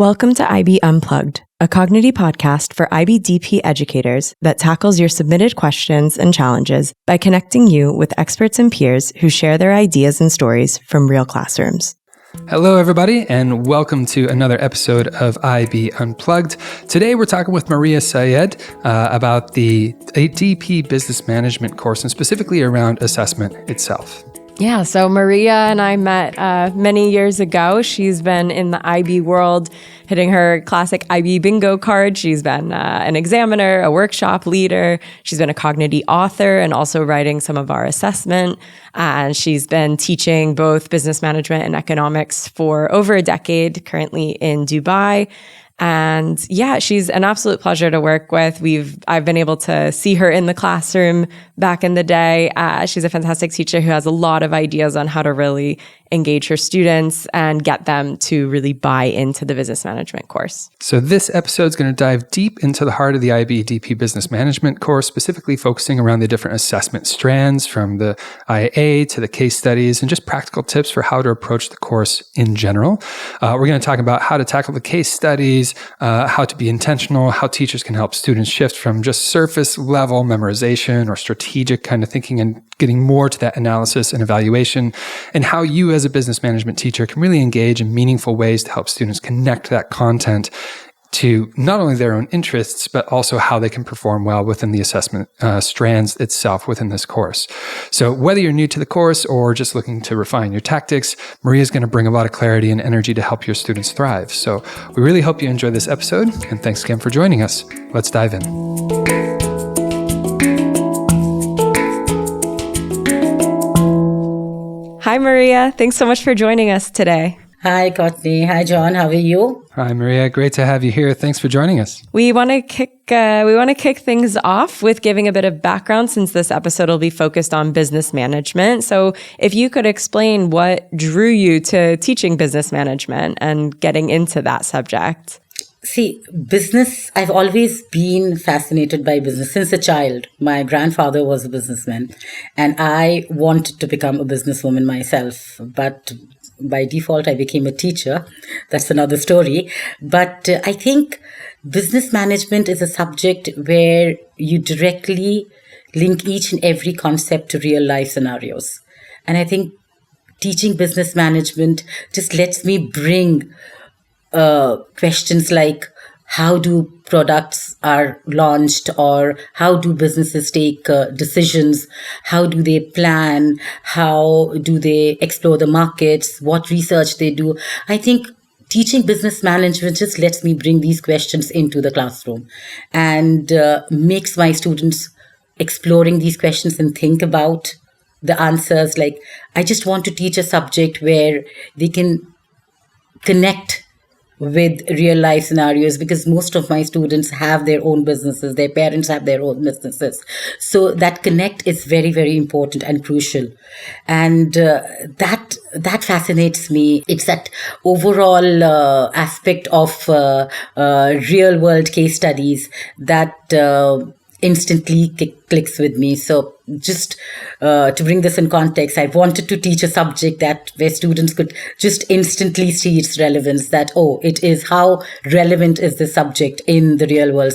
Welcome to IB Unplugged, a Cognity podcast for IB-DP educators that tackles your submitted questions and challenges by connecting you with experts and peers who share their ideas and stories from real classrooms. Hello, everybody, and welcome to another episode of IB Unplugged. Today, we're talking with Maria Syed about the DP Business Management course, and specifically around assessment itself. Yeah, so Maria and I met many years ago. She's been in the IB world, hitting her classic IB bingo card. She's been an examiner, a workshop leader. She's been a Cognity author and also writing some of our assessment. And she's been teaching both business management and economics for over a decade, currently in Dubai. And yeah, she's an absolute pleasure to work with. I've been able to see her in the classroom back in the day. She's a fantastic teacher who has a lot of ideas on how to really engage her students and get them to really buy into the business management course. So this episode is going to dive deep into the heart of the IB DP Business Management course, specifically focusing around the different assessment strands from the IA to the case studies and just practical tips for how to approach the course in general. We're going to talk about how to tackle the case studies, how to be intentional, how teachers can help students shift from just surface level memorization or strategic kind of thinking and getting more to that analysis and evaluation, and how you as a business management teacher can really engage in meaningful ways to help students connect that content to not only their own interests, but also how they can perform well within the assessment strands itself within this course. So whether you're new to the course or just looking to refine your tactics, Maria's going to bring a lot of clarity and energy to help your students thrive. So we really hope you enjoy this episode, and thanks again for joining us. Let's dive in. Hi, Maria. Thanks so much for joining us today. Hi, Courtney. Hi, John. How are you? Hi, Maria. Great to have you here. Thanks for joining us. We want to kick things off with giving a bit of background, since this episode will be focused on business management. So if you could explain what drew you to teaching business management and getting into that subject. See, business, I've always been fascinated by business since a child. My grandfather was a businessman and I wanted to become a businesswoman myself. But by default, I became a teacher. That's another story. But I think business management is a subject where you directly link each and every concept to real life scenarios. And I think teaching business management just lets me bring questions like how do products are launched, or how do businesses take decisions, how do they plan, how do they explore the markets, what research they do. I think teaching business management just lets me bring these questions into the classroom and makes my students exploring these questions and think about the answers. Like, I just want to teach a subject where they can connect with real life scenarios, because most of my students have their own businesses, their parents have their own businesses. So that connect is very, very important and crucial. And that fascinates me. It's that overall aspect of real world case studies that instantly clicks with me. So just to bring this in context, I wanted to teach a subject where students could just instantly see its relevance, that, it is how relevant is this subject in the real world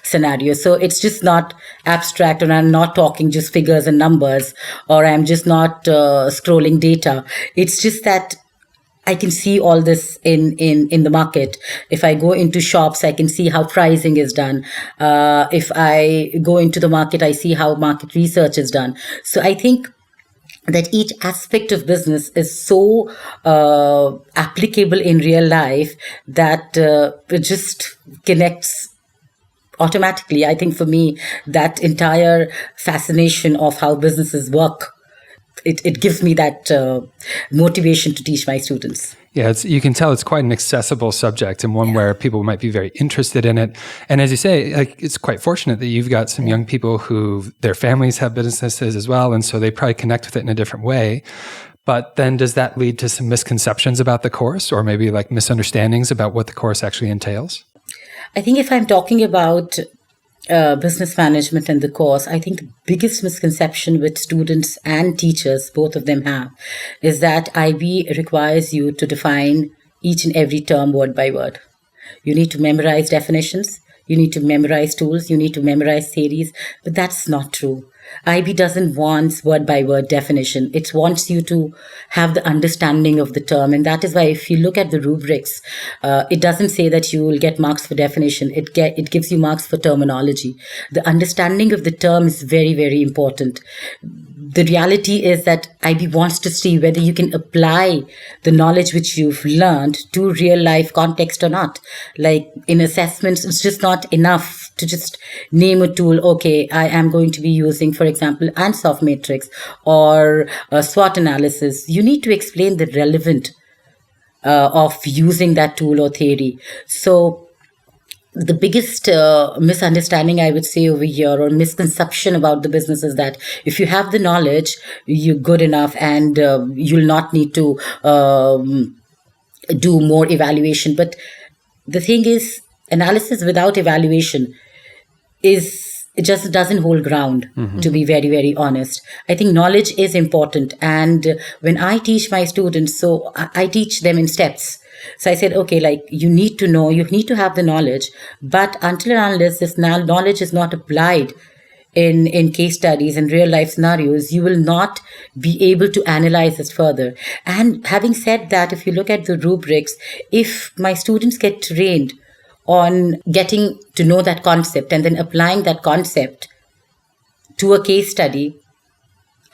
scenario. So it's just not abstract, and I'm not talking just figures and numbers, or I'm just not scrolling data. It's just that I can see all this in the market. If I go into shops, I can see how pricing is done. If I go into the market, I see how market research is done. So I think that each aspect of business is so applicable in real life that it just connects automatically. I think for me, that entire fascination of how businesses work, it gives me that motivation to teach my students. Yeah, you can tell it's quite an accessible subject, and one where people might be very interested in it. And as you say, it's quite fortunate that you've got some young people who their families have businesses as well, and so they probably connect with it in a different way. But then does that lead to some misconceptions about the course, or maybe like misunderstandings about what the course actually entails? I think if I'm talking about business management and the course, I think the biggest misconception which students and teachers, both of them have, is that IB requires you to define each and every term word by word. You need to memorize definitions. You need to memorize tools. You need to memorize theories. But that's not true. IB doesn't want word by word definition. It wants you to have the understanding of the term. And that is why if you look at the rubrics, it doesn't say that you will get marks for definition. It gives you marks for terminology. The understanding of the term is very, very important. The reality is that IB wants to see whether you can apply the knowledge which you've learned to real life context or not. Like in assessments, it's just not enough to just name a tool. Okay, I am going to be using, for example, Ansoff matrix or SWOT analysis. You need to explain the relevant of using that tool or theory. So the biggest misunderstanding, I would say, over here, or misconception about the business is that if you have the knowledge, you're good enough and you'll not need to do more evaluation. But the thing is, analysis without evaluation it just doesn't hold ground, to be very, very honest. I think knowledge is important. And when I teach my students, so I teach them in steps. So I said, okay, like you need to know, you need to have the knowledge, but until and unless this knowledge is not applied in case studies and real life scenarios, you will not be able to analyze this further. And having said that, if you look at the rubrics, if my students get trained on getting to know that concept and then applying that concept to a case study,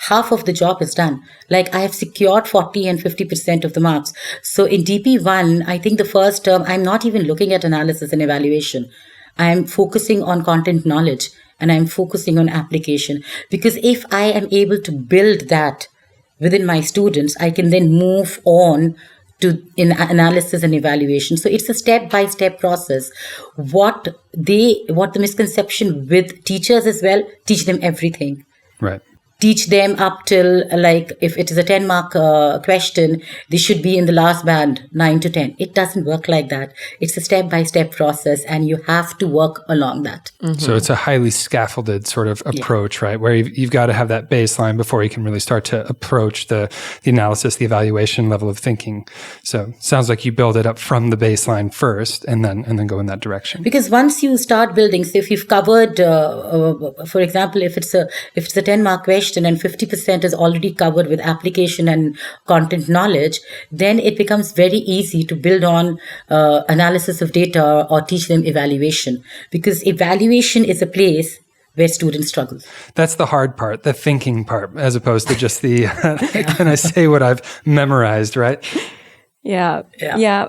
half of the job is done. Like I have secured 40 and 50% of the marks. So in DP1, I think the first term, I'm not even looking at analysis and evaluation. I'm focusing on content knowledge and I'm focusing on application. Because if I am able to build that within my students, I can then move on in analysis and evaluation. So it's a step-by-step process. What the misconception with teachers as well, teach them everything. Right. Teach them up till, like, if it is a 10-mark question, they should be in the last band, 9 to 10. It doesn't work like that. It's a step-by-step process, and you have to work along that. Mm-hmm. So it's a highly scaffolded sort of approach, right? Where you've got to have that baseline before you can really start to approach the analysis, the evaluation level of thinking. So it sounds like you build it up from the baseline first, and then go in that direction. Because once you start building, so if you've covered, for example, if it's a 10-mark question, and 50% is already covered with application and content knowledge, then it becomes very easy to build on analysis of data or teach them evaluation. Because evaluation is a place where students struggle. That's the hard part, the thinking part, as opposed to just the, can I say what I've memorized, right? Yeah.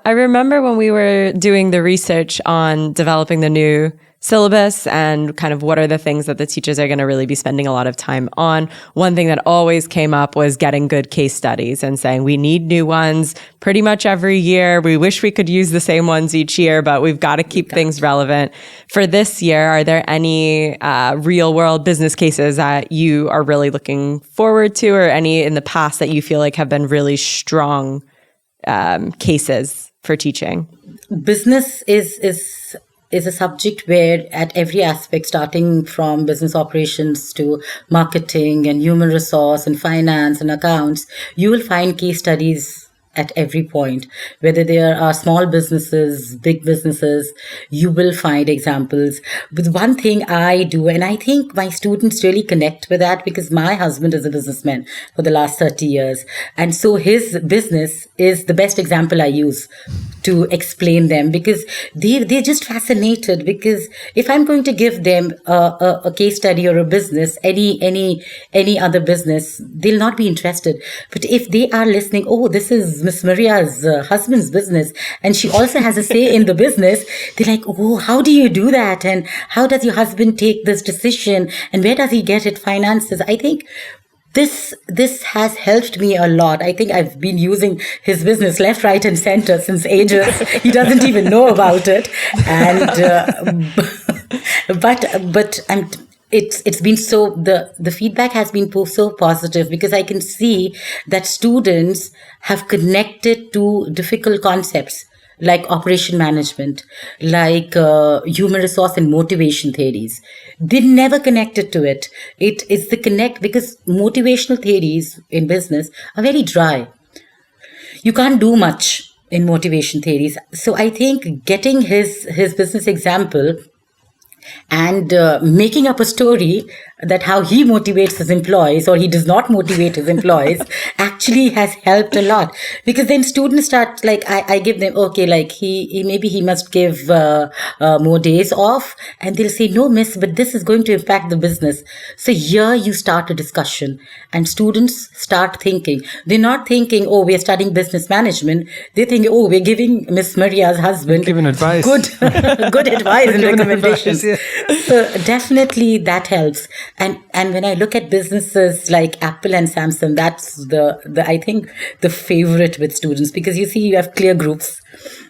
I remember when we were doing the research on developing the new syllabus and kind of what are the things that the teachers are going to really be spending a lot of time on. One thing that always came up was getting good case studies and saying we need new ones pretty much every year. We wish we could use the same ones each year, but we've got to keep things relevant. For this year, are there any real world business cases that you are really looking forward to, or any in the past that you feel like have been really strong cases for teaching? Business is a subject where at every aspect, starting from business operations to marketing and human resource and finance and accounts, you will find case studies at every point. Whether there are small businesses, big businesses, you will find examples. But one thing I do, and I think my students really connect with that because my husband is a businessman for the last 30 years. And so his business is the best example I use to explain them because they're just fascinated. Because if I'm going to give them a case study or a business, any other business, they'll not be interested. But if they are listening, oh, this is Miss Maria's husband's business, and she also has a say in the business, they're like, oh, how do you do that? And how does your husband take this decision? And where does he get it finances? I think this has helped me a lot. I think I've been using his business left, right, and center since ages. He doesn't even know about it. And but it's been so, the feedback has been so positive because I can see that students have connected to difficult concepts like operation management, like human resource and motivation theories. They never connected to it. It's the connect, because motivational theories in business are very dry. You can't do much in motivation theories. So I think getting his business example and making up a story that how he motivates his employees or he does not motivate his employees actually has helped a lot, because then students start like, I give them, okay, like he maybe he must give more days off, and they'll say, no miss, but this is going to impact the business. So here you start a discussion and students start thinking. They're not thinking, oh, we're studying business management. They're thinking, oh, we're giving Miss Maria's husband giving advice, good advice and recommendations. Yeah. So definitely that helps. And when I look at businesses like Apple and Samsung, that's the I think the favorite with students, because you see, you have clear groups.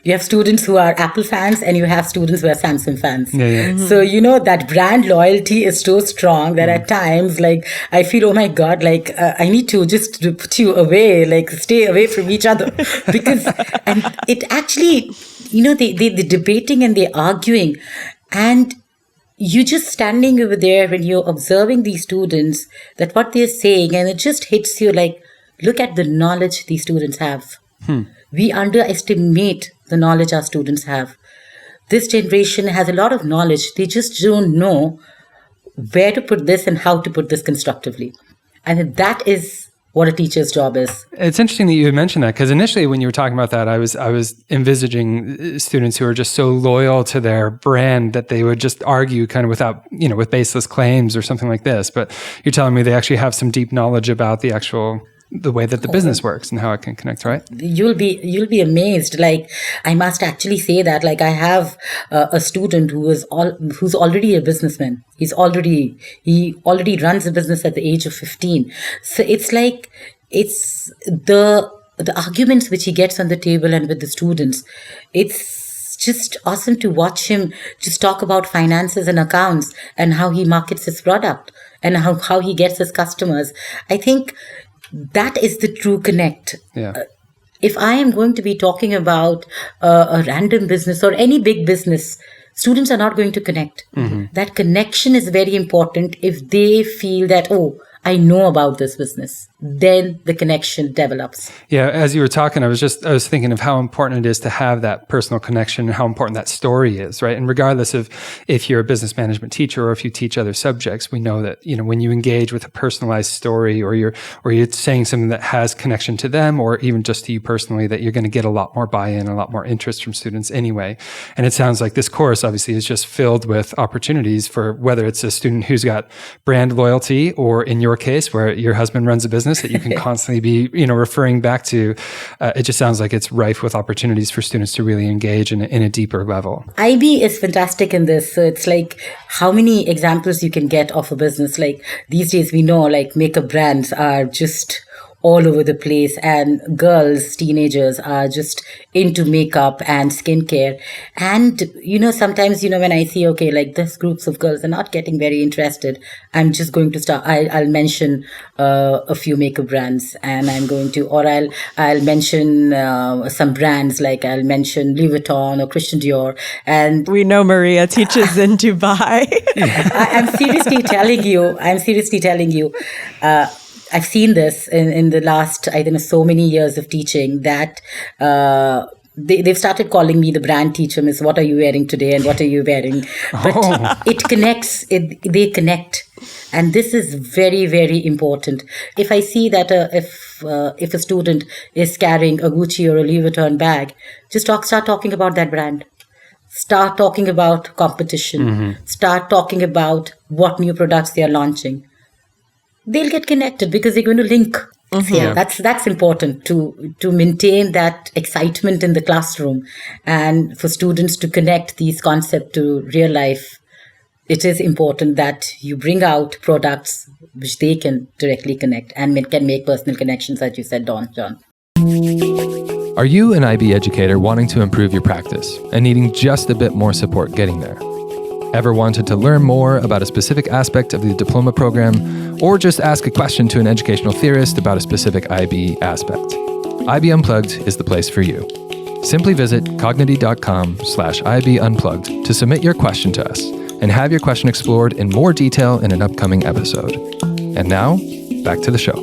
You have students who are Apple fans and you have students who are Samsung fans. Yeah, yeah. So, that brand loyalty is so strong that at times, like, I feel, oh my God, like, I need to just put you away, like, stay away from each other. Because, and it actually, they're debating and they're arguing. And you're just standing over there and you're observing these students, that what they're saying, and it just hits you like, look at the knowledge these students have. We underestimate the knowledge our students have. This generation has a lot of knowledge. They just don't know where to put this and how to put this constructively. And that is what a teacher's job is. It's interesting that you mentioned that, because initially when you were talking about that, I was envisaging students who are just so loyal to their brand that they would just argue kind of without, with baseless claims or something like this. But you're telling me they actually have some deep knowledge about the way that the business works and how it can connect, right? You'll be amazed. Like, I must actually say that, like, I have a student who's already a businessman. He already runs a business at the age of 15. So it's like, it's the arguments which he gets on the table and with the students. It's just awesome to watch him just talk about finances and accounts and how he markets his product and how he gets his customers. I think that is the true connect. Yeah. If I am going to be talking about a random business or any big business, students are not going to connect. Mm-hmm. That connection is very important. If they feel that, oh, I know about this business, then the connection develops. Yeah, as you were talking, I was thinking of how important it is to have that personal connection and how important that story is, right? And regardless of if you're a business management teacher or if you teach other subjects, we know that, when you engage with a personalized story or you're saying something that has connection to them or even just to you personally, that you're going to get a lot more buy-in, a lot more interest from students anyway. And it sounds like this course obviously is just filled with opportunities for whether it's a student who's got brand loyalty or in your case where your husband runs a business that you can constantly be, referring back to. It just sounds like it's rife with opportunities for students to really engage in a deeper level. IB is fantastic in this. So it's like how many examples you can get of a business. Like these days we know like makeup brands are just all over the place, and girls, teenagers are just into makeup and skincare. And, sometimes, when I see, okay, like this groups of girls are not getting very interested, I'm just going to start, I'll mention a few makeup brands, and I'm going to, or I'll mention some brands, like I'll mention Louis Vuitton or Christian Dior. And we know Maria teaches in Dubai. I'm seriously telling you, I've seen this in the last, I think, so many years of teaching that they've started calling me the brand teacher, Miss, what are you wearing today and what are you wearing? But it connects, they connect. And this is very, very important. If I see that if a student is carrying a Gucci or a Louis Vuitton bag, just start talking about that brand. Start talking about competition. Mm-hmm. Start talking about what new products they are launching. They'll get connected because they're going to link. Mm-hmm. Yeah, that's important to maintain that excitement in the classroom and for students to connect these concepts to real life. It is important that you bring out products which they can directly connect and can make personal connections, as you said, John. Are you an IB educator wanting to improve your practice and needing just a bit more support getting there? Ever wanted to learn more about a specific aspect of the diploma program, or just ask a question to an educational theorist about a specific IB aspect? IB Unplugged is the place for you. Simply visit cognity.com/IB Unplugged to submit your question to us and have your question explored in more detail in an upcoming episode. And now, back to the show.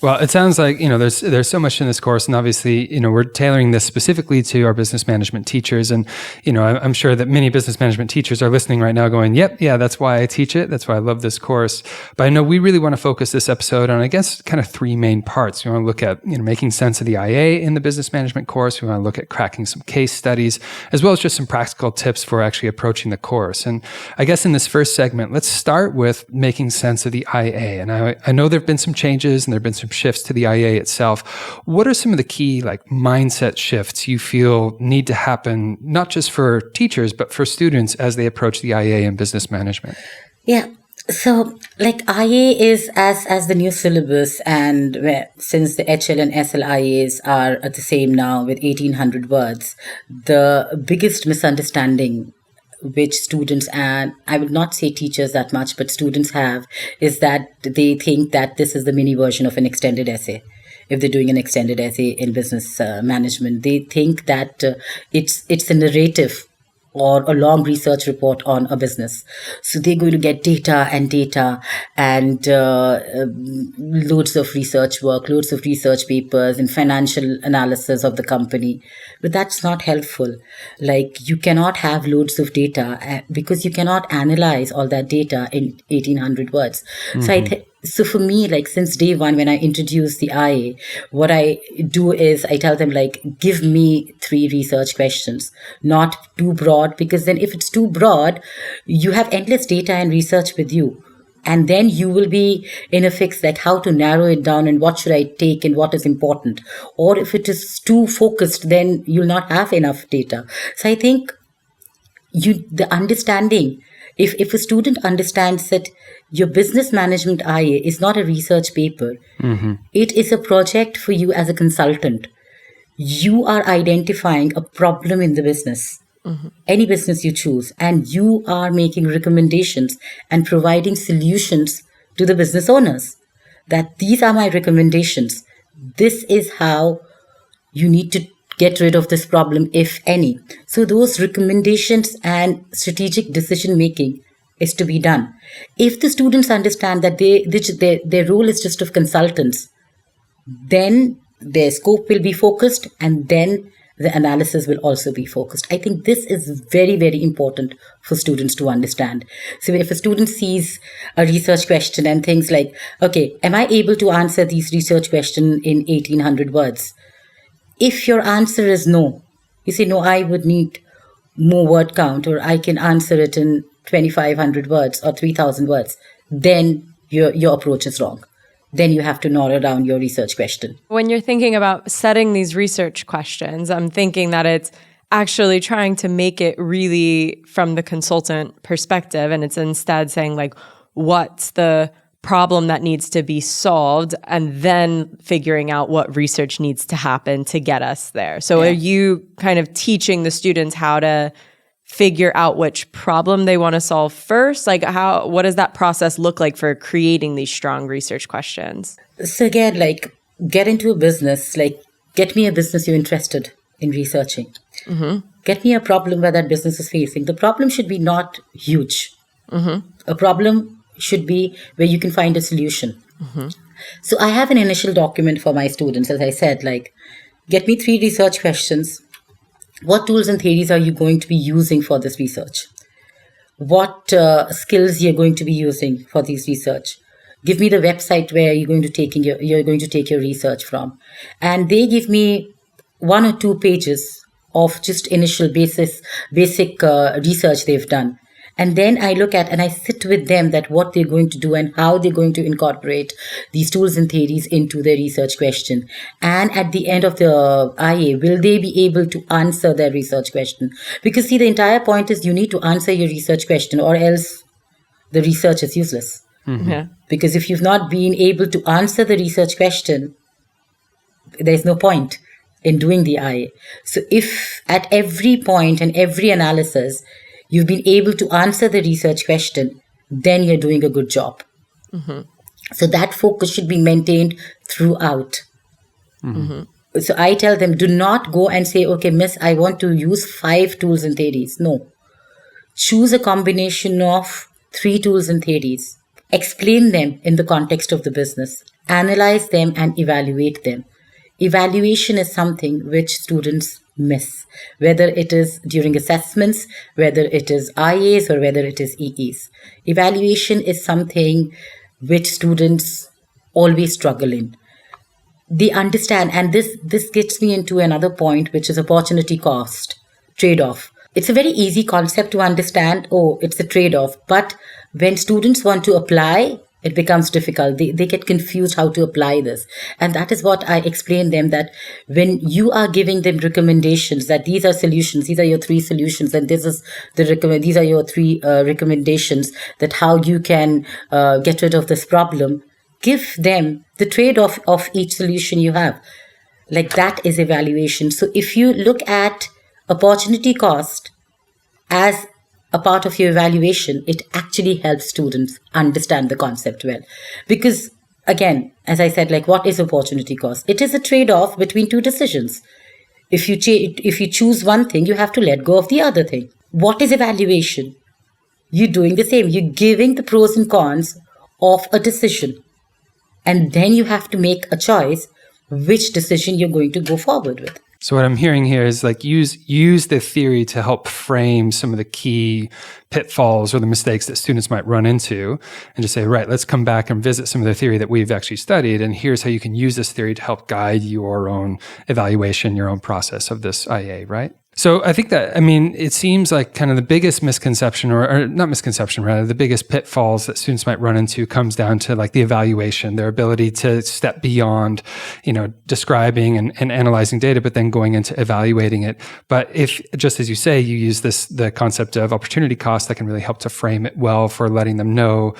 Well, it sounds like, there's so much in this course, and obviously, we're tailoring this specifically to our business management teachers. And, I'm sure that many business management teachers are listening right now going, yep, yeah, that's why I teach it. That's why I love this course. But I know we really want to focus this episode on, I guess, kind of three main parts. We want to look at, making sense of the IA in the business management course. We want to look at cracking some case studies, as well as just some practical tips for actually approaching the course. And I guess in this first segment, let's start with making sense of the IA. And I know there have been some changes and there have been some shifts to the IA itself. What are some of the key mindset shifts you feel need to happen, not just for teachers, but for students as they approach the IA in business management? Yeah. So IA is as the new syllabus, and since the HL and SL IAs are at the same now with 1800 words, the biggest misunderstanding which students, and I would not say teachers that much, but students have, is that they think that this is the mini version of an extended essay. If they're doing an extended essay in business management, they think that it's a narrative or a long research report on a business. So they're going to get data and loads of research work, loads of research papers and financial analysis of the company. But that's not helpful. You cannot have loads of data because you cannot analyze all that data in 1800 words. Mm-hmm. So for me, since day one, when I introduce the IA, what I do is I tell them, give me 3 research questions, not too broad, because then if it's too broad, you have endless data and research with you. And then you will be in a fix, how to narrow it down and what should I take and what is important. Or if it is too focused, then you'll not have enough data. So I think the understanding, if a student understands that your business management IA is not a research paper, mm-hmm. It is a project for you as a consultant. You are identifying a problem in the business, mm-hmm. Any business you choose, and you are making recommendations and providing solutions to the business owners. That these are my recommendations. This is how you need to get rid of this problem, if any. So those recommendations and strategic decision making is to be done. If the students understand that their role is just of consultants, then their scope will be focused, and then the analysis will also be focused. I think this is very, very important for students to understand. So if a student sees a research question and thinks okay, am I able to answer these research questions in 1800 words? If your answer is no, you say, no, I would need more word count, or I can answer it in 2,500 words or 3,000 words, then your approach is wrong. Then you have to narrow down your research question. When you're thinking about setting these research questions, I'm thinking that it's actually trying to make it really from the consultant perspective, and it's instead saying what's the problem that needs to be solved, and then figuring out what research needs to happen to get us there. So Are you kind of teaching the students how to figure out which problem they want to solve first? What does that process look like for creating these strong research questions? So again, get into a business, get me a business you're interested in researching. Mm-hmm. Get me a problem where that business is facing. The problem should be not huge. Mm-hmm. A problem should be where you can find a solution. Mm-hmm. So I have an initial document for my students, as I said, get me 3 research questions. What tools and theories are you going to be using for this research? What skills you're going to be using for this research? Give me the website where you're going to take your research from. And they give me 1 or 2 pages of just initial basic research they've done. And then I look at and I sit with them that what they're going to do and how they're going to incorporate these tools and theories into their research question. And at the end of the IA, will they be able to answer their research question? Because see, the entire point is you need to answer your research question, or else the research is useless. Mm-hmm. Yeah. Because if you've not been able to answer the research question, there's no point in doing the IA. So if at every point and every analysis, you've been able to answer the research question, then you're doing a good job. Mm-hmm. So that focus should be maintained throughout. Mm-hmm. So I tell them, do not go and say, okay, miss, I want to use 5 tools and theories. No. Choose a combination of 3 tools and theories. Explain them in the context of the business. analyze them and evaluate them. Evaluation is something which students miss, whether it is during assessments, whether it is IAs or whether it is EEs. Evaluation is something which students always struggle in. They understand, and this gets me into another point, which is opportunity cost trade-off. It's a very easy concept to understand. Oh, it's a trade-off. But when students want to apply, it becomes difficult. They get confused how to apply this. And that is what I explain them, that when you are giving them recommendations, that these are solutions, these are your 3 solutions, and these are your 3 recommendations, that how you can get rid of this problem, give them the trade-off of each solution you have. Like, that is evaluation. So if you look at opportunity cost as a part of your evaluation, it actually helps students understand the concept well. Because again, as I said, like, what is opportunity cost? It is a trade-off between 2 decisions. If you choose one thing, you have to let go of the other thing. What is evaluation? You're doing the same. You're giving the pros and cons of a decision. And then you have to make a choice which decision you're going to go forward with. So what I'm hearing here is like use the theory to help frame some of the key pitfalls or the mistakes that students might run into, and just say, right, let's come back and visit some of the theory that we've actually studied, and here's how you can use this theory to help guide your own evaluation, your own process of this IA, right? So I think that, it seems like kind of the biggest misconception, or not misconception, rather, the biggest pitfalls that students might run into comes down to like the evaluation, their ability to step beyond, describing and analyzing data, but then going into evaluating it. But if, just as you say, you use the concept of opportunity cost, that can really help to frame it well for letting them know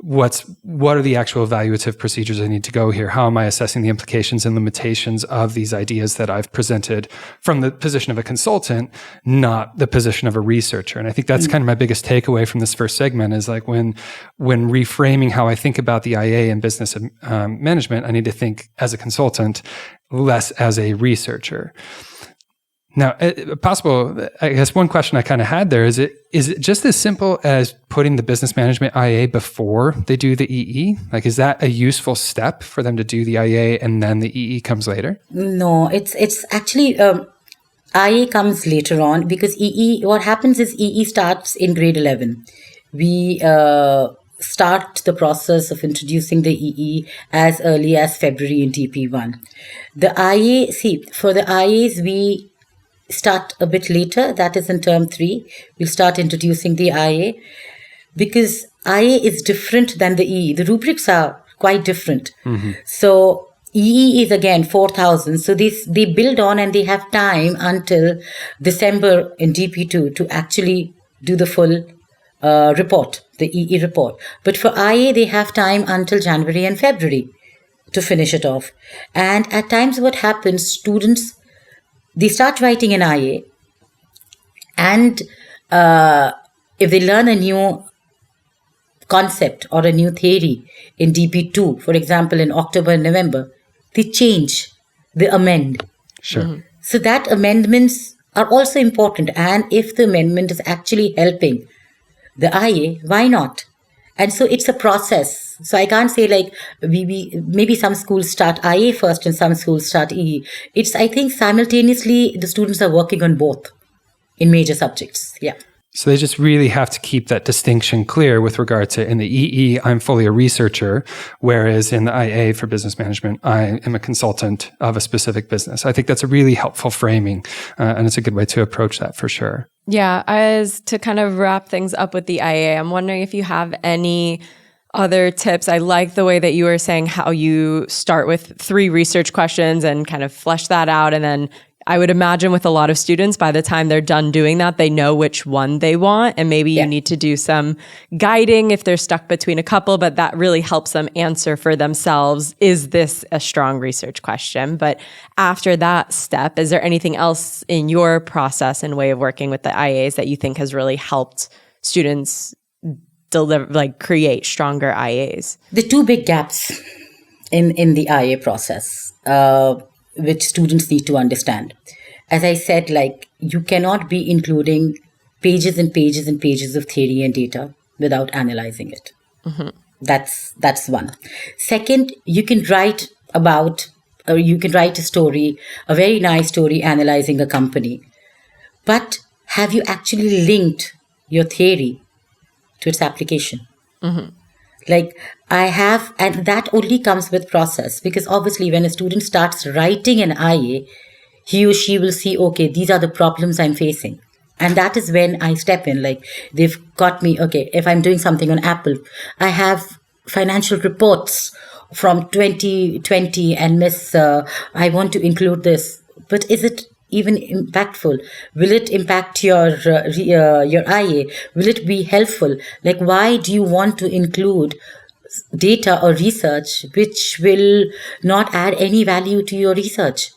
what are the actual evaluative procedures I need to go here? How am I assessing the implications and limitations of these ideas that I've presented from the position of a consultant, not the position of a researcher? And I think that's kind of my biggest takeaway from this first segment is like when reframing how I think about the IA and business management, I need to think as a consultant, less as a researcher. Now, I guess one question I kind of had there is it just as simple as putting the business management IA before they do the EE? Like, is that a useful step for them to do the IA and then the EE comes later? No, it's actually, IA comes later on, because what happens is EE starts in grade 11. We start the process of introducing the EE as early as February in TP1. For the IAs, we start a bit later, that is in term 3. We'll start introducing the IA, because IA is different than the EE. The rubrics are quite different. Mm-hmm. So EE is again 4,000. So they build on, and they have time until December in DP2 to actually do the full report, the EE report. But for IA, they have time until January and February to finish it off. And at times what happens, students, they start writing an IA, and if they learn a new concept or a new theory in DP2, for example, in October and November, they change, they amend. Sure. Mm-hmm. So that amendments are also important. And if the amendment is actually helping the IA, why not? And so it's a process. So I can't say like maybe some schools start IA first and some schools start EE. It's, I think, simultaneously the students are working on both in major subjects. Yeah. So they just really have to keep that distinction clear with regard to, in the EE, I'm fully a researcher, whereas in the IA for business management, I am a consultant of a specific business. I think that's a really helpful framing, and it's a good way to approach that for sure. Yeah, as to kind of wrap things up with the IA, I'm wondering if you have any other tips. I like the way that you were saying how you start with 3 research questions and kind of flesh that out, and then I would imagine with a lot of students, by the time they're done doing that, they know which one they want. And maybe you need to do some guiding if they're stuck between a couple, but that really helps them answer for themselves. Is this a strong research question? But after that step, is there anything else in your process and way of working with the IAs that you think has really helped students create stronger IAs? The 2 big gaps in the IA process, which students need to understand. As I said, like, you cannot be including pages and pages and pages of theory and data without analyzing it. Mm-hmm. That's one. Second, you can write a story, a very nice story analyzing a company. But have you actually linked your theory to its application? Like I have, and that only comes with process, because obviously when a student starts writing an IA, he or she will see, okay, these are the problems I'm facing. And that is when I step in. Like they've got me, okay, if I'm doing something on Apple, I have financial reports from 2020 and I want to include this. But is it even impactful? Will it impact your IA? Will it be helpful? Like, why do you want to include data or research which will not add any value to your research?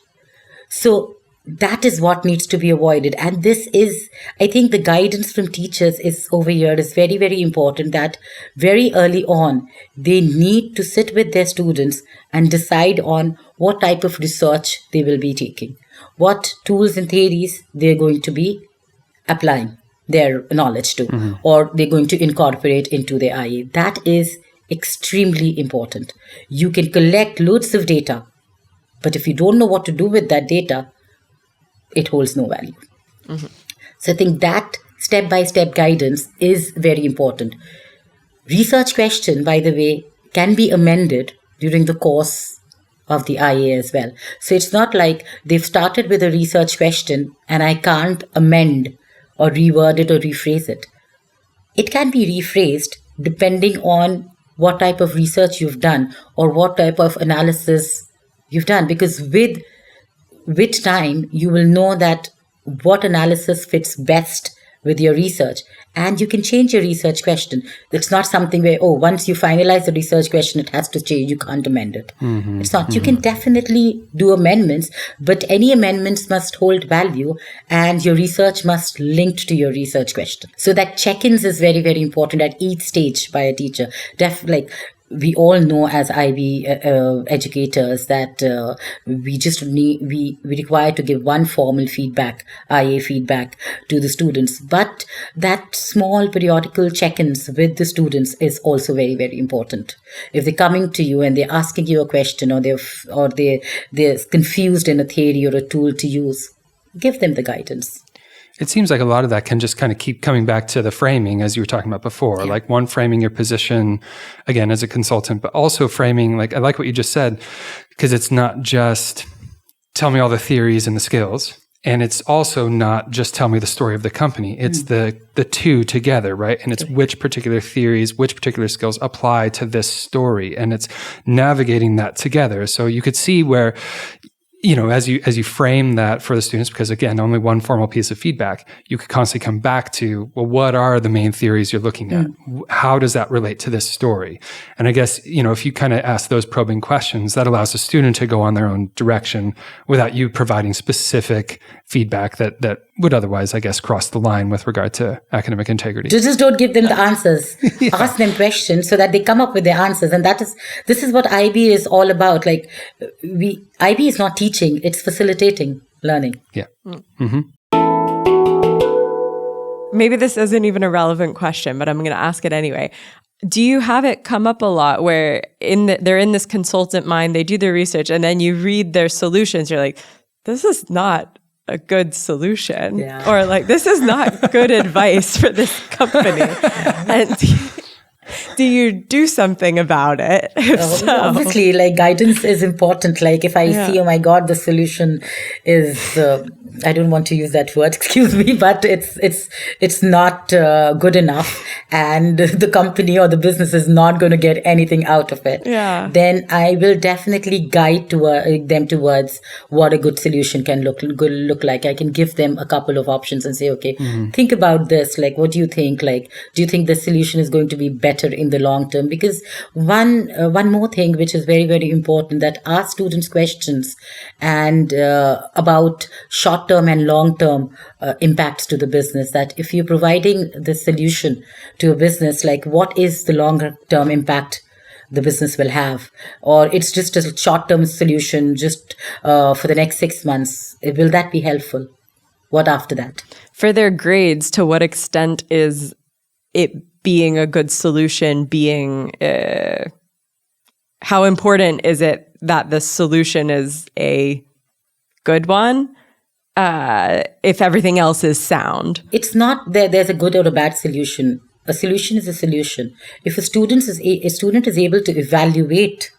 So that is what needs to be avoided. And this is, I think the guidance from teachers is over here is very, very important, that very early on, they need to sit with their students and decide on what type of research they will be taking, what tools and theories they're going to be applying their knowledge to, or they're going to incorporate into their IA. That is extremely important. You can collect loads of data, but if you don't know what to do with that data, it holds no value. So I think that step-by-step guidance is very important. Research question, by the way, can be amended during the course of the IA as well. So it's not like they've started with a research question and I can't amend or reword it or rephrase it. It can be rephrased depending on what type of research you've done or what type of analysis you've done, because with time you will know that what analysis fits best with your research, and you can change your research question. It's not something where, once you finalize the research question, it has to change, you can't amend it. It's not. You can definitely do amendments, but any amendments must hold value and your research must link to your research question. So that check-ins is very, very important at each stage by a teacher. We all know as IB educators that we require to give one formal feedback, IA feedback to the students. But that small periodical check-ins with the students is also very, very important. If they're coming to you and they're asking you a question, or they're confused in a theory or a tool to use, give them the guidance. It seems like a lot of that can just kind of keep coming back to the framing, as you were talking about before, like one, framing your position again as a consultant, but also framing, like I like what you just said, because it's not just tell me all the theories and the skills. And it's also not just tell me the story of the company. It's the two together, right? And it's which particular theories, which particular skills apply to this story. And it's navigating that together. So you could see where, as you frame that for the students, because again, only one formal piece of feedback, you could constantly come back to, well, what are the main theories you're looking at? How does that relate to this story? And I guess, if you kind of ask those probing questions, that allows the student to go on their own direction without you providing specific feedback that would otherwise, I guess, cross the line with regard to academic integrity. Just don't give them the answers. Ask them questions so that they come up with their answers. And this is what IB is all about. Like IB is not teaching, it's facilitating learning. Yeah. Maybe this isn't even a relevant question, but I'm going to ask it anyway. Do you have it come up a lot where they're in this consultant mind, they do their research, and then you read their solutions, you're like, this is not a good solution, or like, this is not good advice for this company. And do you do something about it? Obviously, like guidance is important. Like if I see, oh my God, the solution is, I don't want to use that word, excuse me, but it's not good enough, and the company or the business is not going to get anything out of it. Then I will definitely guide them towards what a good solution can look like. I can give them a couple of options and say, okay, think about this. Like, what do you think? Like, do you think the solution is going to be better in the long term? Because one more thing which is very, very important, that ask students questions and about short-term and long-term impacts to the business. That if you're providing the solution to a business, like what is the longer-term impact the business will have? Or it's just a short-term solution just for the next 6 months. Will that be helpful? What after that? For their grades, to what extent is it being a good solution, how important is it that the solution is a good one if everything else is sound? It's not there's a good or a bad solution. A solution is a solution. If a student is able to evaluate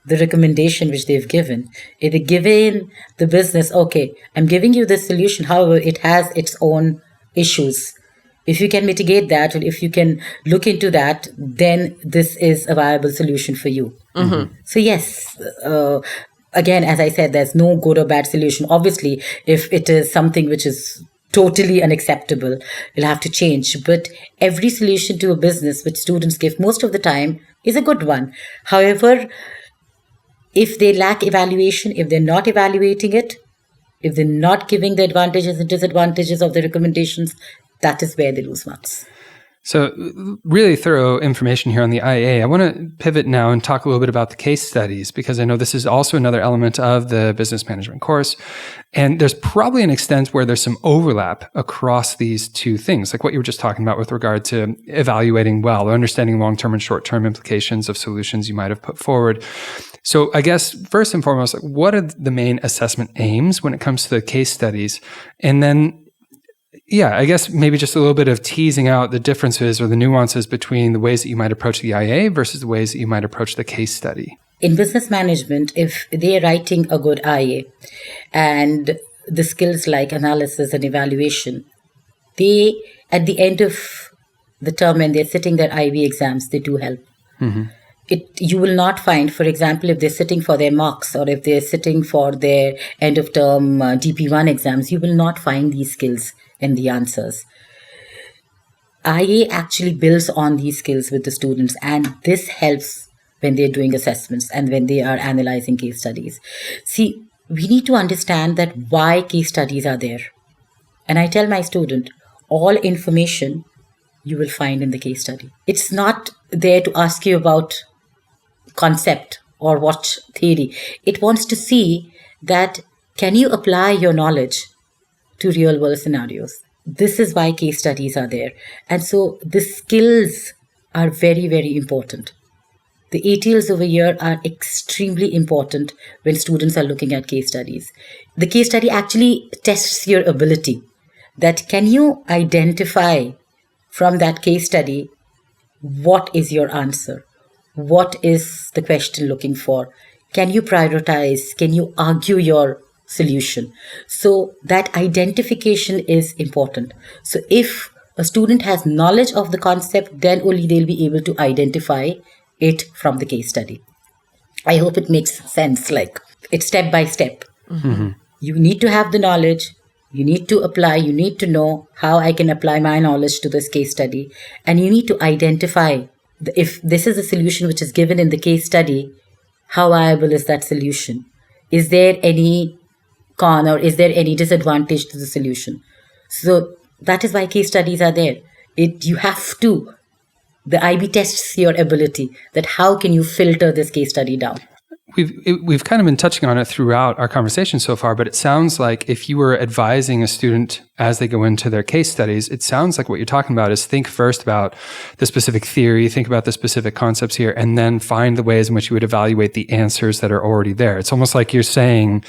the recommendation which they've given, if they given the business, okay, I'm giving you this solution, however, it has its own issues. If you can mitigate that, or if you can look into that, then this is a viable solution for you. Mm-hmm. So yes, again, as I said, there's no good or bad solution. Obviously, if it is something which is totally unacceptable, you'll have to change. But every solution to a business which students give most of the time is a good one. However, if they lack evaluation, if they're not evaluating it, if they're not giving the advantages and disadvantages of the recommendations, that is where they lose marks. So really thorough information here on the IA. I want to pivot now and talk a little bit about the case studies, because I know this is also another element of the business management course. And there's probably an extent where there's some overlap across these two things, like what you were just talking about with regard to evaluating well, or understanding long-term and short-term implications of solutions you might have put forward. So I guess first and foremost, what are the main assessment aims when it comes to the case studies? And then I guess maybe just a little bit of teasing out the differences or the nuances between the ways that you might approach the IA versus the ways that you might approach the case study. In business management, if they are writing a good IA and the skills like analysis and evaluation, they, at the end of the term when they're sitting their IB exams, they do help. Mm-hmm. You will not find, for example, if they're sitting for their mocks or if they're sitting for their end of term DP1 exams, you will not find these skills and the answers. IA actually builds on these skills with the students, and this helps when they're doing assessments and when they are analyzing case studies. See, we need to understand that why case studies are there. And I tell my student, all information you will find in the case study. It's not there to ask you about concept or what theory. It wants to see that can you apply your knowledge to real world scenarios. This is why case studies are there. And so the skills are very, very important. The ATLs over here are extremely important when students are looking at case studies. The case study actually tests your ability. That can you identify from that case study what is your answer? What is the question looking for? Can you prioritize? Can you argue your solution? So that identification is important. So if a student has knowledge of the concept, then only they'll be able to identify it from the case study. I hope it makes sense. Like it's step by step. Mm-hmm. You need to have the knowledge. You need to apply. You need to know how I can apply my knowledge to this case study. And you need to identify if this is a solution which is given in the case study, how viable is that solution? Is there any con or is there any disadvantage to the solution? So that is why case studies are there. The IB tests your ability that how can you filter this case study down? We've kind of been touching on it throughout our conversation so far, but it sounds like if you were advising a student as they go into their case studies, it sounds like what you're talking about is think first about the specific theory, think about the specific concepts here, and then find the ways in which you would evaluate the answers that are already there. It's almost like you're saying,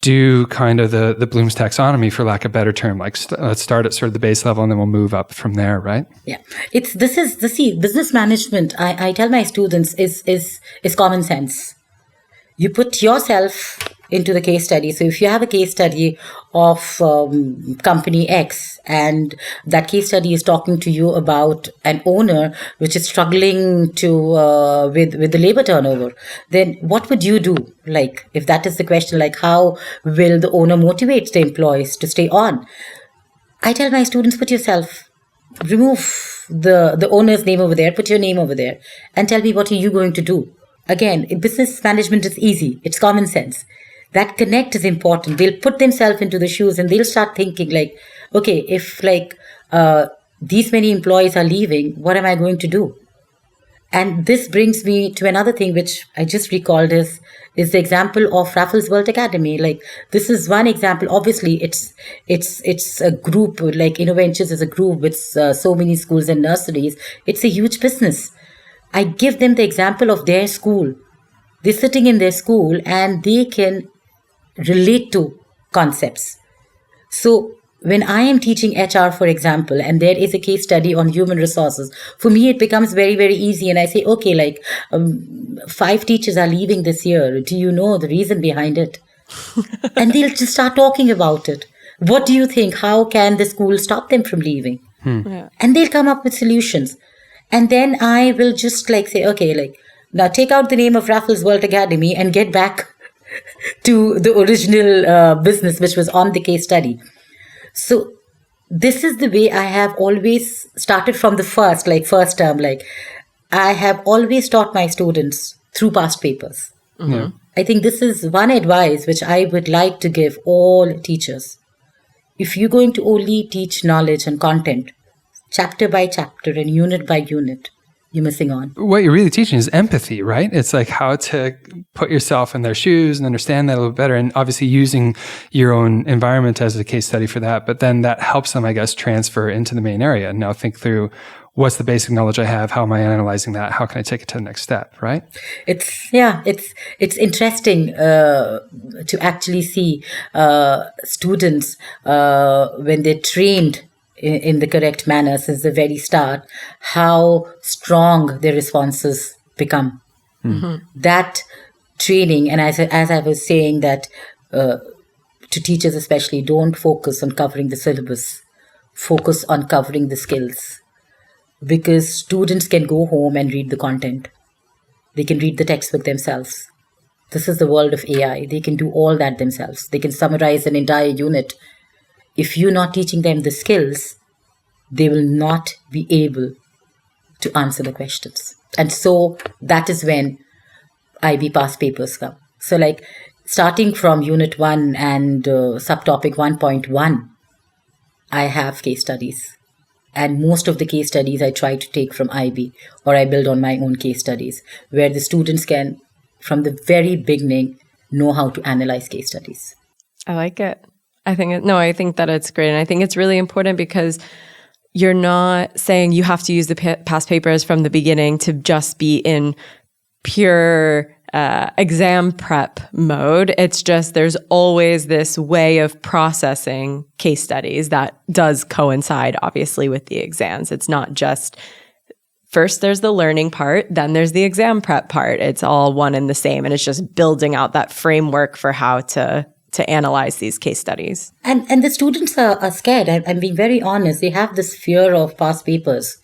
do kind of the Bloom's taxonomy, for lack of a better term. Like let's start at sort of the base level and then we'll move up from there, right? Yeah. Business management, I tell my students is common sense. You put yourself into the case study. So if you have a case study of company X and that case study is talking to you about an owner which is struggling to with the labor turnover, then what would you do? Like if that is the question, like how will the owner motivate the employees to stay on? I tell my students, remove the owner's name over there, put your name over there and tell me what are you going to do? Again, business management is easy. It's common sense. That connect is important. They'll put themselves into the shoes and they'll start thinking like, okay, if these many employees are leaving, what am I going to do? And this brings me to another thing which I just recalled is the example of Raffles World Academy. Like, this is one example. Obviously, it's a group, like InnoVentures is a group with so many schools and nurseries. It's a huge business. I give them the example of their school. They're sitting in their school and they can relate to concepts. So when I am teaching HR, for example, and there is a case study on human resources, for me, it becomes very, very easy. And I say, okay, like 5 teachers are leaving this year. Do you know the reason behind it? And they'll just start talking about it. What do you think? How can the school stop them from leaving? Yeah. And they'll come up with solutions. And then I will just like say, okay, like now take out the name of Raffles World Academy and get back to the original business, which was on the case study. So this is the way I have always started from the first term. Like, I have always taught my students through past papers. Yeah. I think this is one advice which I would like to give all teachers. If you're going to only teach knowledge and content, chapter by chapter and unit by unit, you're missing on. What you're really teaching is empathy, right? It's like how to put yourself in their shoes and understand that a little better. And obviously using your own environment as a case study for that. But then that helps them, I guess, transfer into the main area. And now think through, what's the basic knowledge I have? How am I analyzing that? How can I take it to the next step, right? It's interesting to actually see students when they're trained in the correct manner since the very start, how strong their responses become. Mm-hmm. That training, and as I was saying, that to teachers especially, don't focus on covering the syllabus, focus on covering the skills. Because students can go home and read the content. They can read the textbook themselves. This is the world of AI. They can do all that themselves. They can summarize an entire unit. If you're not teaching them the skills, they will not be able to answer the questions. And so that is when IB past papers come. So like starting from Unit 1 and subtopic 1.1, I have case studies. And most of the case studies I try to take from IB, or I build on my own case studies, where the students can, from the very beginning, know how to analyze case studies. I like it. I think that it's great. And I think it's really important because you're not saying you have to use the past papers from the beginning to just be in pure exam prep mode. It's just there's always this way of processing case studies that does coincide, obviously, with the exams. It's not just first there's the learning part, then there's the exam prep part. It's all one and the same. And it's just building out that framework for how to analyze these case studies. And the students are scared. I'm being very honest. They have this fear of past papers.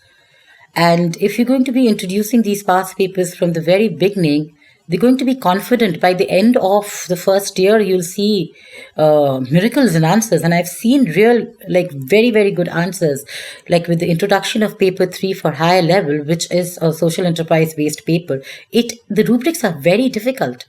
And if you're going to be introducing these past papers from the very beginning, they're going to be confident. By the end of the first year, you'll see miracles in answers. And I've seen real, very, very good answers. Like with the introduction of paper 3 for higher level, which is a social enterprise-based paper, the rubrics are very difficult.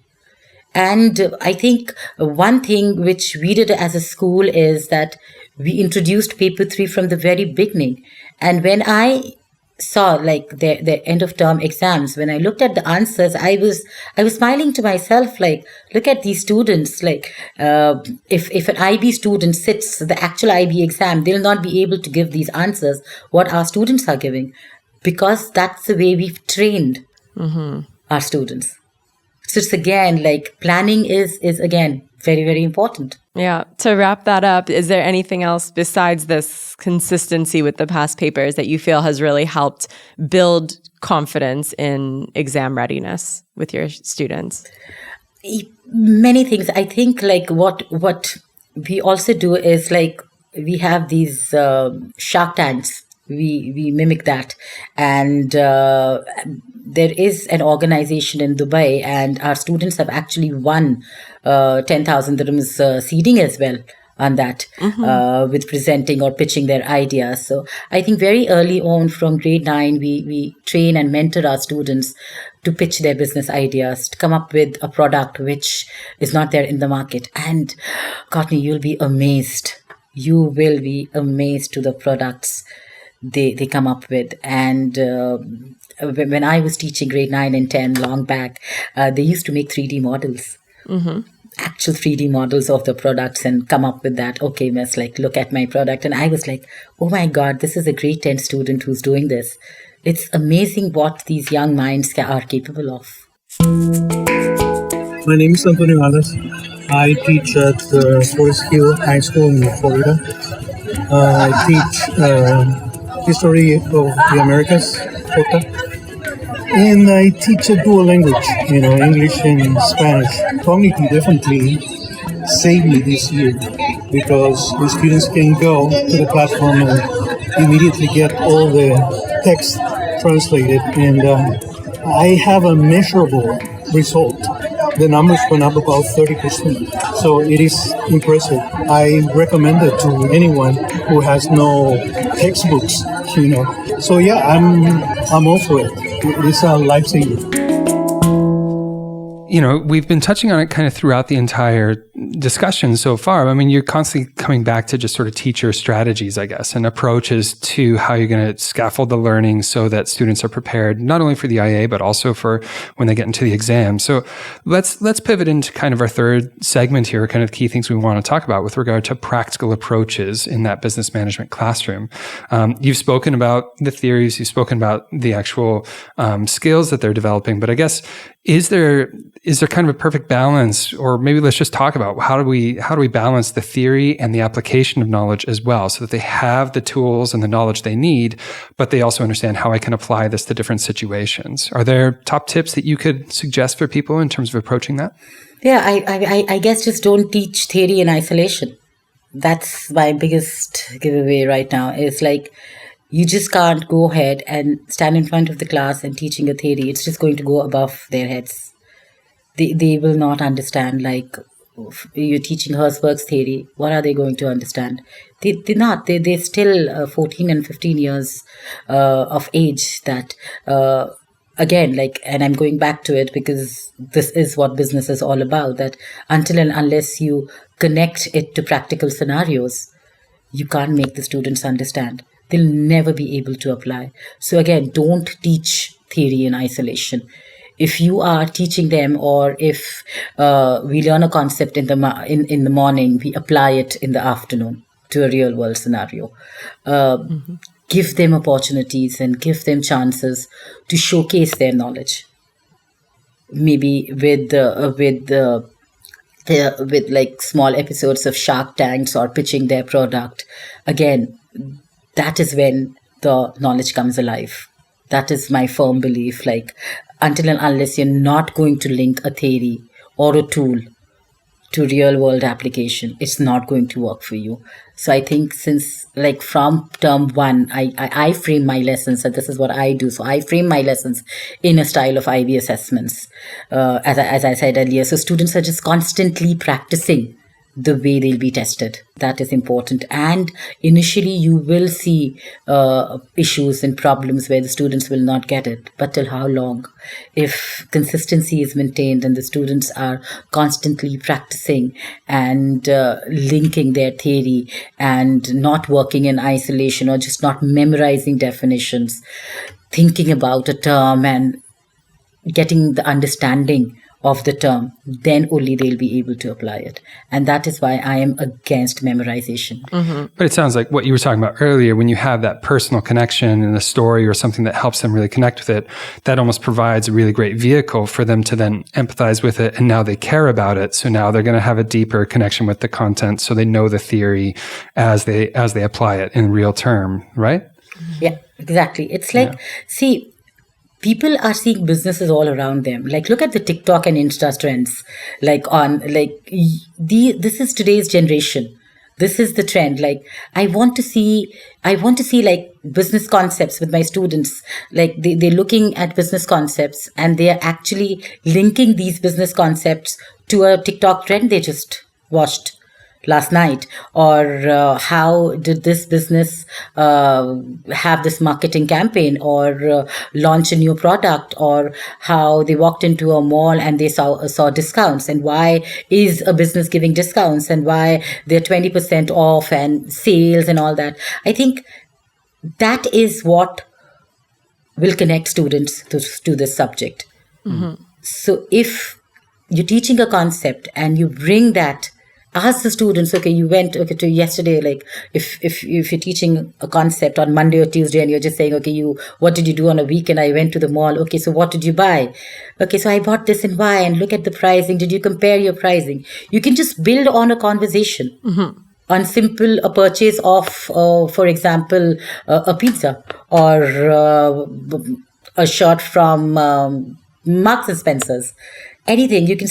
And I think one thing which we did as a school is that we introduced paper 3 from the very beginning. And when I saw the end of term exams, when I looked at the answers, I was smiling to myself, look at these students. If an IB student sits the actual IB exam, they'll not be able to give these answers what our students are giving, because that's the way we've trained our students. So it's again, planning is again very, very important. Yeah. To wrap that up, is there anything else besides this consistency with the past papers that you feel has really helped build confidence in exam readiness with your students? Many things. I think what we also do is we have these Shark Tanks. We mimic that. And there is an organization in Dubai, and our students have actually won 10,000 dirhams seeding as well on that, with presenting or pitching their ideas. So I think very early on from grade 9, we train and mentor our students to pitch their business ideas, to come up with a product which is not there in the market. And Courtney, you'll be amazed. You will be amazed to the products they come up with. And when I was teaching grade 9 and 10 long back, they used to make 3D models. Actual 3D models of the products and come up with that. Okay, miss, like, look at my product. And I was like, oh my God, this is a grade 10 student who's doing this. It's amazing what these young minds are capable of. My name is Antonio Alas. I teach at Forest Hill High School in Florida. I teach history of the Americas, and I teach a dual language, English and Spanish. Cognitive definitely saved me this year because the students can go to the platform and immediately get all the text translated, and I have a measurable result. The numbers went up about 30%. So it is impressive. I recommend it to anyone who has no textbooks, So yeah, I'm all for it. It's a lifesaver. We've been touching on it kind of throughout the entire discussion so far. I mean, you're constantly coming back to just sort of teacher strategies, I guess, and approaches to how you're going to scaffold the learning so that students are prepared, not only for the IA, but also for when they get into the exam. So let's pivot into kind of our third segment here, kind of key things we want to talk about with regard to practical approaches in that business management classroom. You've spoken about the theories, you've spoken about the actual skills that they're developing, but I guess, is there kind of a perfect balance, or maybe let's just talk about how do we balance the theory and the application of knowledge as well, so that they have the tools and the knowledge they need, but they also understand how I can apply this to different situations. Are there top tips that you could suggest for people in terms of approaching that? Yeah, I guess just don't teach theory in isolation. That's my biggest giveaway right now. It's like, you just can't go ahead and stand in front of the class and teaching a theory. It's just going to go above their heads. They will not understand. Like, you're teaching Herzberg's theory. What are they going to understand? They're not. They're still 14 and 15 years of age. That again, like, and I'm going back to it because this is what business is all about. That until and unless you connect it to practical scenarios, you can't make the students understand. They'll never be able to apply. So again, don't teach theory in isolation. If you are teaching them, or if we learn a concept in the morning, we apply it in the afternoon to a real world scenario. Give them opportunities and give them chances to showcase their knowledge. Maybe with like small episodes of Shark Tanks or pitching their product. Again, that is when the knowledge comes alive. That is my firm belief. Like, until and unless you're not going to link a theory or a tool to real world application, it's not going to work for you. So I think since, like, from term one, I frame my lessons, and this is what I do. So I frame my lessons in a style of IB assessments, as I said earlier. So students are just constantly practicing the way they'll be tested. That is important. And initially you will see issues and problems where the students will not get it. But till how long? If consistency is maintained and the students are constantly practicing and linking their theory and not working in isolation or just not memorizing definitions, thinking about a term and getting the understanding of the term, then only they'll be able to apply it. And that is why I am against memorization. Mm-hmm. But it sounds like what you were talking about earlier, when you have that personal connection in a story or something that helps them really connect with it, that almost provides a really great vehicle for them to then empathize with it. And now they care about it. So now they're going to have a deeper connection with the content. So they know the theory as they apply it in real term, right? Yeah, exactly. It's like, see, people are seeing businesses all around them. Like, look at the TikTok and Insta trends. This is today's generation. This is the trend. Like, I want to see like business concepts with my students. Like, they're looking at business concepts and they are actually linking these business concepts to a TikTok trend they just watched last night, or how did this business have this marketing campaign, or launch a new product, or how they walked into a mall and they saw discounts, and why is a business giving discounts, and why they're 20% off and sales and all that. I think that is what will connect students to this subject. So if you're teaching a concept and you bring that, ask the students, okay, you went to yesterday, like if you're teaching a concept on Monday or Tuesday and you're just saying, okay, what did you do on a weekend? I went to the mall. Okay, so what did you buy? Okay, so I bought this and why, and look at the pricing. Did you compare your pricing? You can just build on a conversation. On a purchase of, for example, a pizza or a shirt from Marks and Spencer's. Anything, you can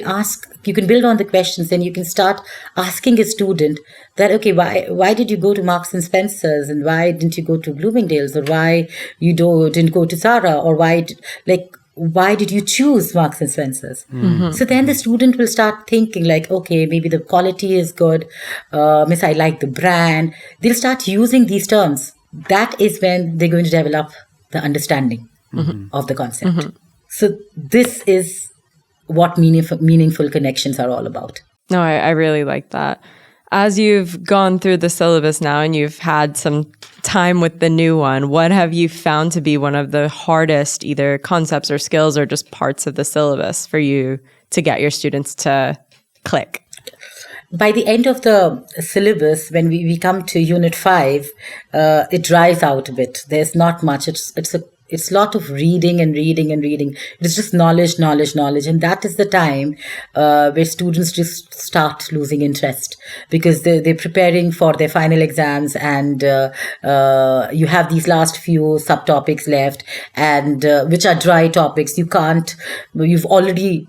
ask, you can build on the questions, and you can start asking a student that, okay, why did you go to Marks and Spencer's, and why didn't you go to Bloomingdale's, or why you didn't go to Zara, or why did you choose Marks and Spencer's? So then the student will start thinking like, okay, maybe the quality is good, miss, I like the brand. They'll start using these terms. That is when they're going to develop the understanding of the concept. So this is what meaningful connections are all about. No, I really like that. As you've gone through the syllabus now and you've had some time with the new one, what have you found to be one of the hardest either concepts or skills or just parts of the syllabus for you to get your students to click? By the end of the syllabus, when we come to Unit 5, it dries out a bit. There's not much. It's a lot of reading and reading and reading. It's just knowledge. And that is the time where students just start losing interest because they're preparing for their final exams, and you have these last few subtopics left, and which are dry topics. You've already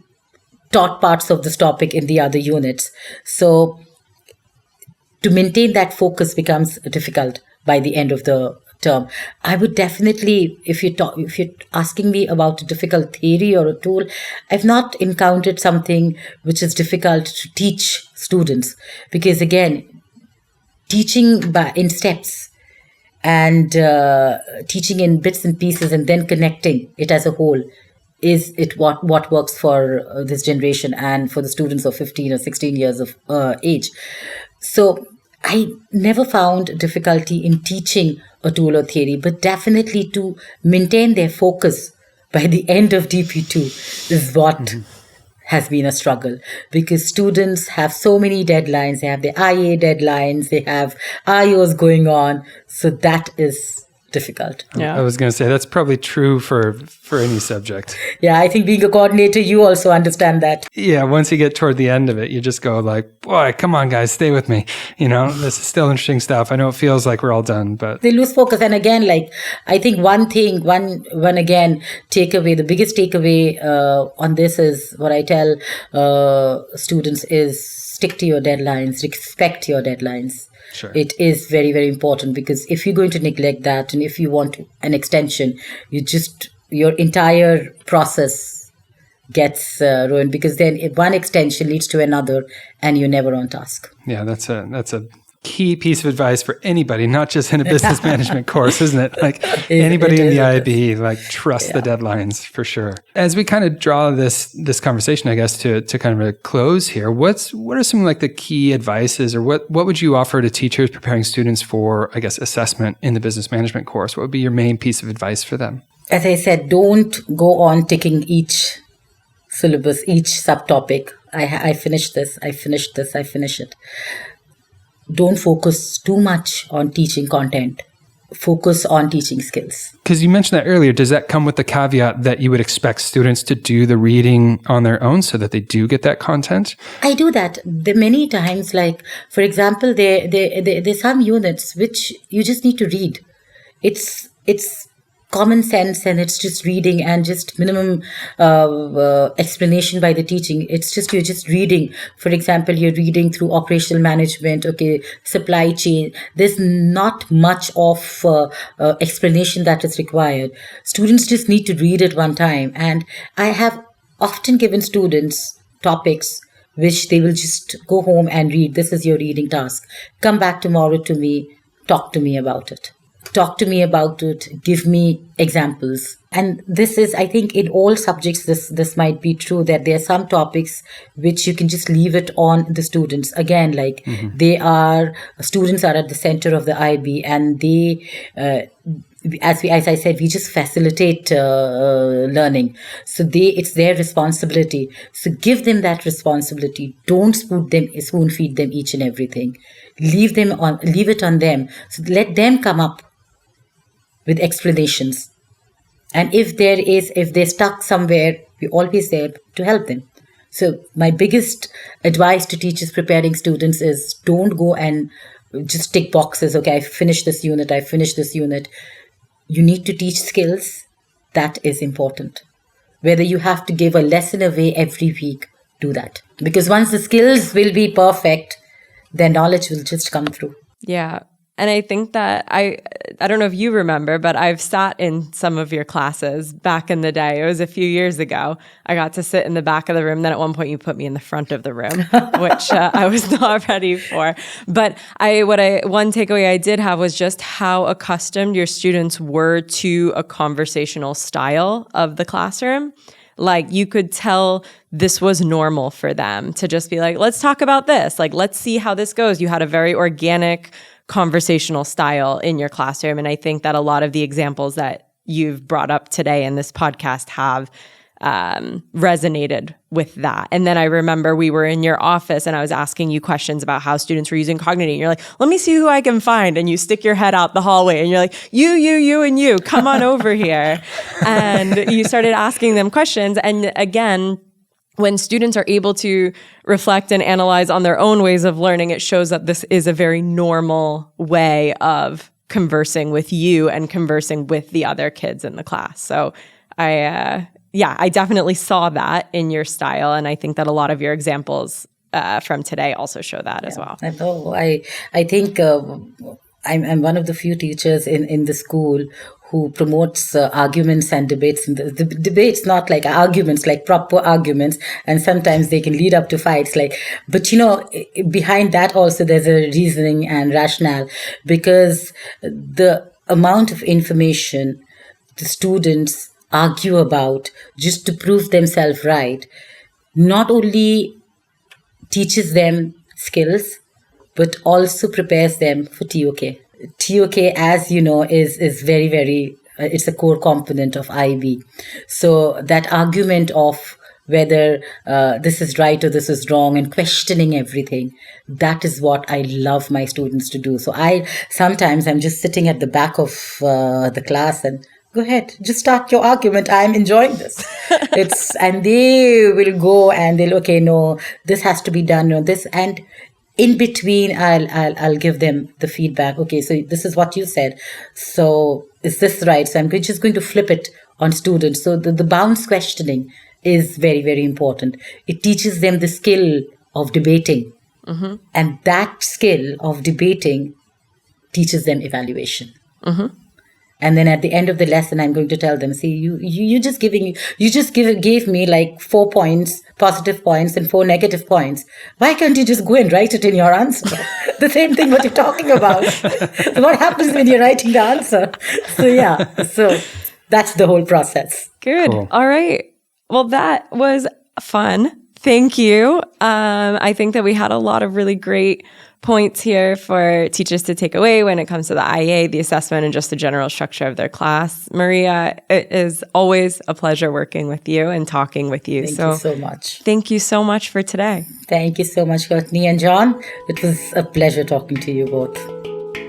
taught parts of this topic in the other units. So to maintain that focus becomes difficult by the end of the term. I would definitely, if you're asking me about a difficult theory or a tool, I've not encountered something which is difficult to teach students, because again, teaching in steps and teaching in bits and pieces and then connecting it as a whole is what works for this generation and for the students of 15 or 16 years of age. So I never found difficulty in teaching a tool or theory, but definitely to maintain their focus by the end of DP2 is what has been a struggle, because students have so many deadlines. They have their IA deadlines, they have IOs going on. So that is difficult. Yeah. I was going to say that's probably true for any subject. Yeah, I think being a coordinator, you also understand that. Yeah, once you get toward the end of it, you just go like, boy, come on, guys, stay with me. This is still interesting stuff. I know it feels like we're all done, but they lose focus. And again, I think one takeaway, the biggest takeaway on this is what I tell students is stick to your deadlines, respect your deadlines. Sure. It is very, very important, because if you're going to neglect that and if you want an extension, your entire process gets ruined, because then if one extension leads to another and you're never on task. Yeah, that's a key piece of advice for anybody, not just in a business management course, isn't it? Like anybody in the IB, trust the deadlines for sure. As we kind of draw this conversation, I guess, to kind of a close here, what are some the key advices, or what would you offer to teachers preparing students for, I guess, assessment in the business management course? What would be your main piece of advice for them? As I said, don't go on ticking each syllabus, each subtopic. I finished this, I finished this, I finish it. Don't focus too much on teaching content. Focus on teaching skills. Because you mentioned that earlier. Does that come with the caveat that you would expect students to do the reading on their own so that they do get that content? I do that many times. For example, there's some units which you just need to read. It's common sense, and it's just reading and just minimum explanation by the teaching. You're just reading. For example, you're reading through operational management, supply chain. There's not much of explanation that is required. Students just need to read it one time. And I have often given students topics which they will just go home and read. This is your reading task. Come back tomorrow to me, talk to me about it. talk to me about it, give me examples. And this is, I think, in all subjects, this might be true, that there are some topics which you can just leave it on the students. Again, like students are at the center of the IB, and they, as I said, we just facilitate learning. So it's their responsibility. So give them that responsibility. Don't spoon feed them each and everything. Leave it on them. So let them come up with explanations. And if they're stuck somewhere, we're always there to help them. So my biggest advice to teachers preparing students is don't go and just tick boxes. Okay, I finished this unit. You need to teach skills. That is important. Whether you have to give a lesson away every week, do that. Because once the skills will be perfect, their knowledge will just come through. Yeah. And I think that I don't know if you remember, but I've sat in some of your classes back in the day. It was a few years ago. I got to sit in the back of the room. Then at one point you put me in the front of the room, which I was not ready for. But one takeaway I did have was just how accustomed your students were to a conversational style of the classroom. Like you could tell this was normal for them to just be like, let's talk about this. Like, let's see how this goes. You had a very organic conversational style in your classroom. And I think that a lot of the examples that you've brought up today in this podcast have resonated with that. And then I remember we were in your office and I was asking you questions about how students were using Cognity. And you're like, let me see who I can find. And you stick your head out the hallway and you're like, you, and you, come on over here. And you started asking them questions. And again, when students are able to reflect and analyze on their own ways of learning, it shows that this is a very normal way of conversing with you and conversing with the other kids in the class. So I definitely saw that in your style. And I think that a lot of your examples from today also show that as well. I think I'm one of the few teachers in the school who promotes arguments and debates. And the debates, not like arguments, like proper arguments. And sometimes they can lead up to fights. But behind that also there's a reasoning and rationale, because the amount of information the students argue about just to prove themselves right not only teaches them skills, but also prepares them for TOK. TOK, as you know, is very, very, it's a core component of IB. So that argument of whether this is right or this is wrong and questioning everything, that is what I love my students to do. So sometimes I'm just sitting at the back of the class and go ahead, just start your argument. I'm enjoying this. And they will go and they'll, okay, no, this has to be done, no, this, and in between, I'll give them the feedback. Okay, so this is what you said. So is this right? So I'm just going to flip it on students. So the bounce questioning is very, very important. It teaches them the skill of debating. Mm-hmm. And that skill of debating teaches them evaluation. Mm-hmm. And then at the end of the lesson, I'm going to tell them, see, you just gave me like 4 points, positive points and 4 negative points. Why can't you just go and write it in your answer? The same thing what you're talking about. So what happens when you're writing the answer? So that's the whole process. Good. Cool. All right. Well, that was fun. Thank you. I think that we had a lot of really great points here for teachers to take away when it comes to the IA, the assessment, and just the general structure of their class. Maria, it is always a pleasure working with you and talking with you. Thank you so much. Thank you so much for today. Thank you so much, Courtney and John. It was a pleasure talking to you both.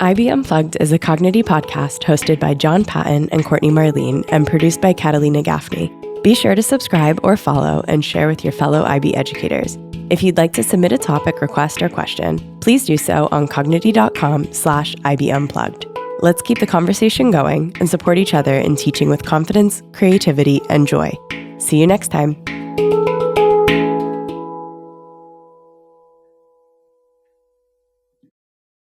IB Unplugged is a Cognity podcast hosted by John Patton and Courtney Marlene and produced by Catalina Gaffney. Be sure to subscribe or follow and share with your fellow IB educators. If you'd like to submit a topic, request, or question, please do so on cognity.com/IB Unplugged. Let's keep the conversation going and support each other in teaching with confidence, creativity, and joy. See you next time.